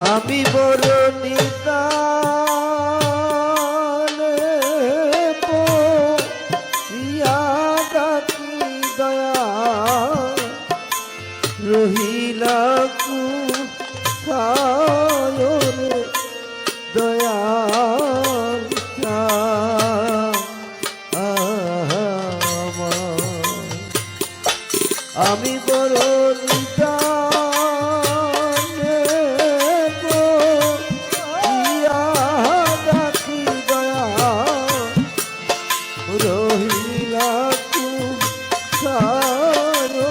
আমি বড় নিতানে পড়িয়া ডাকি দয়া রহিলা কোথায় রে দয়াল আমি বড় নিতানে পড়িয়া ডাকি দয়া রহিলা কোথায় রে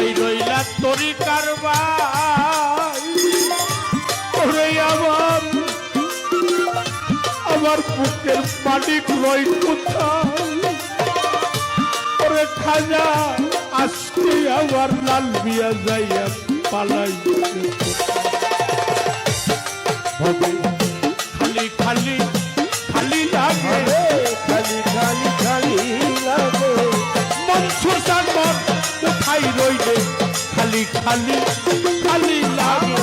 কোথায় রইলা তরিকার ভাই ওরে আমার বুকের মালিক রই কোথায় ওরে খাজা আজকে আমার লাল বিয়া যাইয়া পালাই হবে খালি খালি খালি লাগে খালি খালি খালি লাগে মনসুর সাগর কোথায় রইলে খালি খালি খালি লাগে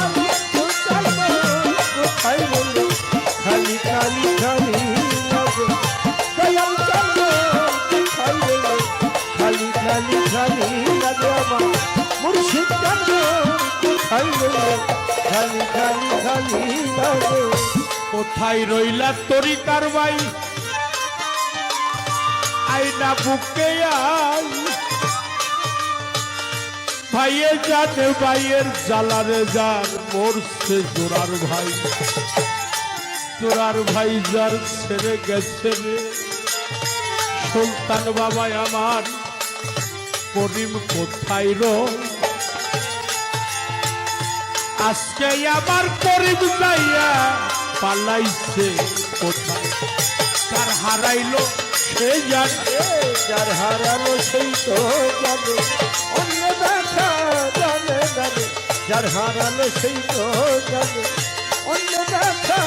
কোথায় রইলে খালি খালি খালি লাগে দয়াল চন্দ্র কোথায় রইলে খালি খালি খালি লাগে আমার মুর্শিদ চন্দ্র কোথায় রইলে খালি খালি খালি লাগে কোথায় রইলা তরিকার ভাই আইনা বুকে আই ভাইয়ে জানে ভাইয়ের জ্বালারে যার মরছে জোরার ভাই জোরার ভাই যার ছেড়ে গেছে রে সুলতান বাবা আমার করিম কোথায় রই আজকে আমার করিম যাইয়া পালাইছে কোথায় তার হারাইলো সে জানে যার হারানো সেই তো জানে অন্য দেখা জানে জানে যার হারানো সেই তো জানে অন্য দেখা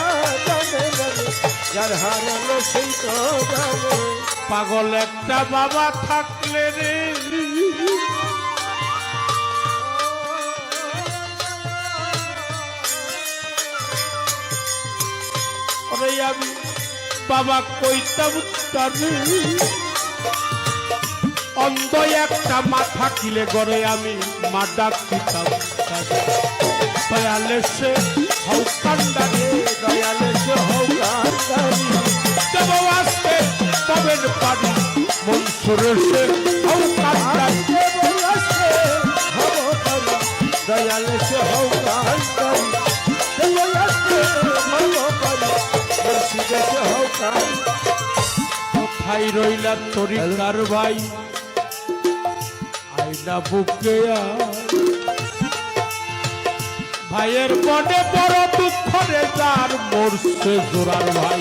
জানে জানে যার হারানো সেই তো জানে পাগল একটা বাবা থাকলে রে আমি বাবা কইতাম তারে অন্ধ একটা মাথা কিলে গড়ে আমি মা ডাক দিতাম দয়ালে সে হৌকান্ডারে দয়ালে সে হৌকান্ডারি দেব আসতে তবের পানি মনসুরের সে হৌকান্ডারি দেব আসতে হৌকান্ডারি দয়ালে সে হৌকান্ডারি দেব আসতে হৌকান্ডারি মুর্শিদে সে হৌকান্ডারি কোথায় রইলা তরিকার ভাই আইনা বুকে ভাইয়ের মনে বড় দুঃখ রে যার মরছে জোরার ভাই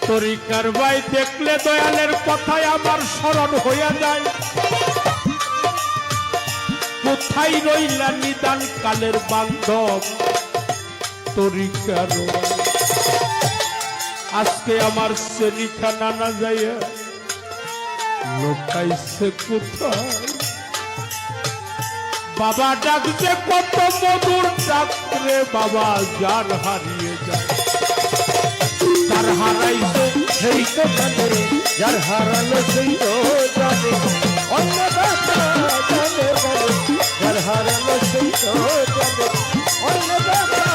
তরিকার ভাই দেখলে দয়ালের কথায় আমার স্মরণ হইয়া যায় কোথায় রইলা নিদান কালের বান্ধব তরিকার আজকে আমার শ্রেণীখানা না যাইয়া লোকাইছে কোথায় বাবা ডাকছে কত মধুর ডাকরে বাবা যার হারিয়ে যায় যার হারাইছে সেই তো জানে যার হারালো সেই তো জানে অন্য দেখা জানে জানে যার হারালো সেই তো জানে অন্য দেখা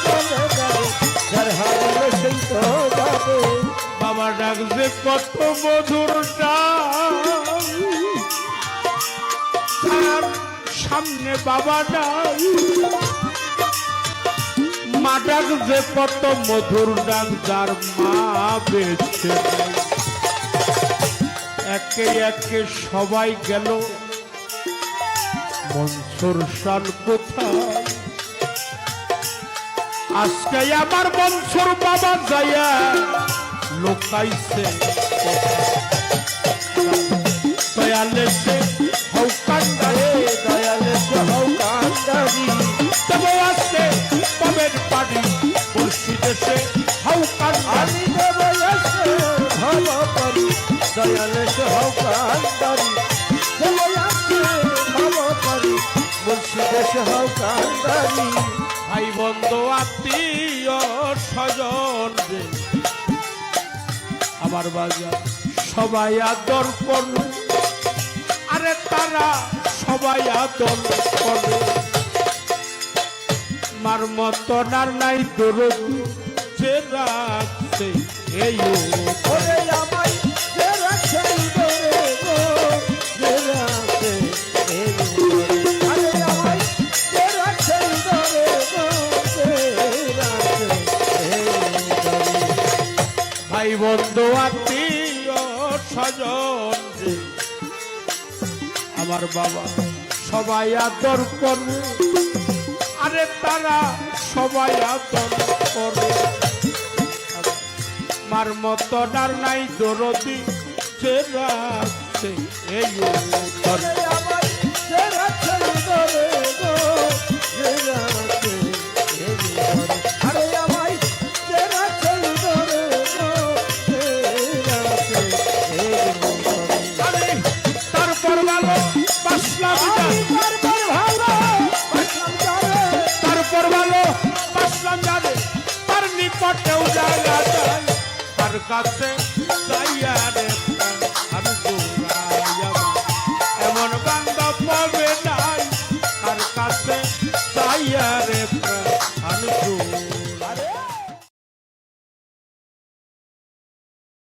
জানে জানে যার হারালো সেই তো জানে বাবা ডাকছে কত মধুর ডাক তার সামনে বাবা ডাক মা ডাকছে কত মধুর ডাক যার মা বেঁচে নেই একে একে সবাই গেল মনসুর শান কোথায় আজকে আমার মনসুর বাবা যাইয়া লোকাইছে দয়ালে সে হৌকান্ডারে দয়ালে সে হৌকান্ডারি দেব আসতে তবের পানি মুর্শিদে সে হৌকান্ডারি আমি দেব আসতে ভাব করি দয়ালে সে হৌকান্ডারি দেব আসতে ভাব করি মুর্শিদে সে হৌকান্ডারি ভাই বন্ধু আত্মীয় স্বজন রে আমার বাজার সবাই আদর করল আরে তারা সবাই আদর করে মার মতন আর নাই দরদ যে রাখছে এই ওরে আমায় যে রাখছে ধরে গো যে রাখছে এই আরে আমায় যে রাখছে ধরে গো যে রাখছে এই ভাই বন্ধু আত্মীয় স্বজন রে আমার বাবা সবাই আদর করে, আরে তারা সবাই আদর করে, মার মতো আর নাই দরদি সে রাখছে এই উত্তর। তারপর ভালো বাসলাম যাবে, তার নিকটেও জায়গা যায়, তার কাছে যাইয়া